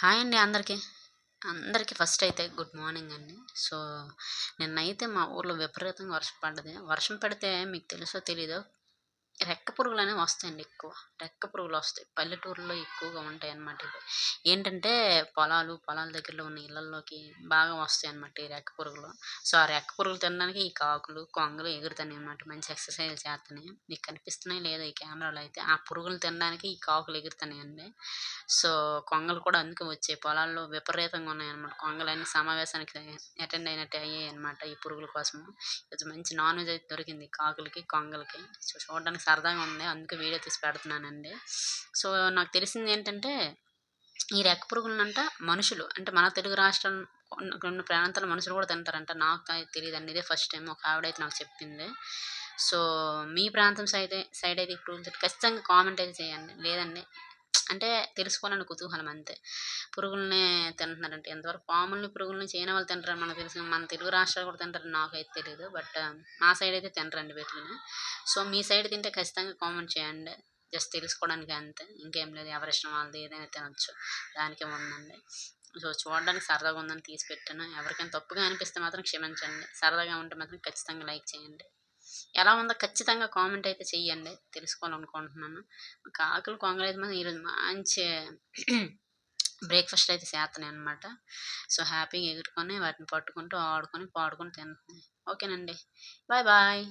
Hi అండి అందరికి. అందరికి ఫస్ట్ అయితే గుడ్ మార్నింగ్ అండి. సో, నిన్నైతే మా ఊర్లో విపరీతంగా వర్షం పడ్డది. వర్షం పడితే మీకు తెలుసో తెలీదో రెక్క పురుగులనేవి వస్తాయండి ఎక్కువ. రెక్క పురుగులొస్తాయి. పల్లెటూరులో ఎక్కువగా ఉంటాయన్నమాట ఇవి. ఏంటంటే పొలాల దగ్గరలో ఉన్న ఇళ్లల్లోకి బాగా వస్తాయన్నమాట ఈ రెక్క పురుగులు. సో, ఆ రెక్క పురుగులు తినడానికి ఈ కాకులు, కొంగలు ఎగురుతున్నాయన్నమాట. మంచి ఎక్సర్‌సైజ్‌లు చేత్తన్నాయి. మీకు కనిపిస్తున్నాయో లేదో ఈ కెమెరాలో అయితే. ఆ పురుగులను తినడానికి ఈ కాకులు ఎగురుతున్నాయండి. సో, కొంగలు కూడా అందుకే వచ్చాయి. పొలాల్లో విపరీతంగా ఉన్నాయన్నమాట. కొంగలన్నీ సమావేశానికి అటెండ్ అయినట్టు అయ్యాయన్నమాట ఈ పురుగుల కోసము. కొంచెం మంచి నాన్ వెజ్ అయితే దొరికింది కాకులకి, కొంగలకి. సో, చూడడానికి సరదాగా ఉంది. అందుకే వీడియో తీసి పెడుతున్నానండి. సో, నాకు తెలిసిందేంటంటే, ఈ రెక్క పురుగులనంట మనుషులు అంటే మన తెలుగు రాష్ట్రం కొన్ని ప్రాంతాల మనుషులు కూడా తింటారంట. నాకు తెలీదండి. ఇదే ఫస్ట్ టైమ్ ఒక ఆవిడైతే నాకు చెప్పింది. సో, మీ ప్రాంతం సైడ్ అయితే ఈ పురుగులు ఖచ్చితంగా కామెంట్ అయితే చేయండి. లేదండి అంటే తెలుసుకోవాలని కుతూహలం అంతే. పురుగులనే తింటున్నారంటే ఎంతవరకు పాముల్ని, పురుగుల్ని చైనా వాళ్ళు తింటారని మనకు తెలుసు. మన తెలుగు రాష్ట్రాలు కూడా తింటారని నాకైతే తెలీదు. బట్ మా సైడ్ అయితే తినరండి వీటిలిని. సో, మీ సైడ్ తింటే ఖచ్చితంగా కామెంట్ చేయండి. జస్ట్ తెలుసుకోవడానికి అంతే. ఇంకేం లేదు. ఎవరిష్టం వాళ్ళది ఏదైనా తినొచ్చు. దానికేముందండి. సో, చూడడానికి సరదాగా ఉందని తీసి పెట్టాను. ఎవరికైనా తప్పుగా అనిపిస్తే మాత్రం క్షమించండి. సరదాగా ఉంటే మాత్రం ఖచ్చితంగా లైక్ చేయండి. ఎలా ఉందో ఖచ్చితంగా కామెంట్ అయితే చెయ్యండి. తెలుసుకోవాలనుకుంటున్నాను. కాకులు, కొంగలైతే మాత్రం ఈరోజు మంచి బ్రేక్‌ఫాస్ట్ అయితే చేత్తన్నాయనమాట. సో, హ్యాపీగా ఎగురుకొని వాటిని పట్టుకుంటూ, ఆడుకొని, పాడుకొని తింటున్నాయి. ఓకేనండి. Bye bye.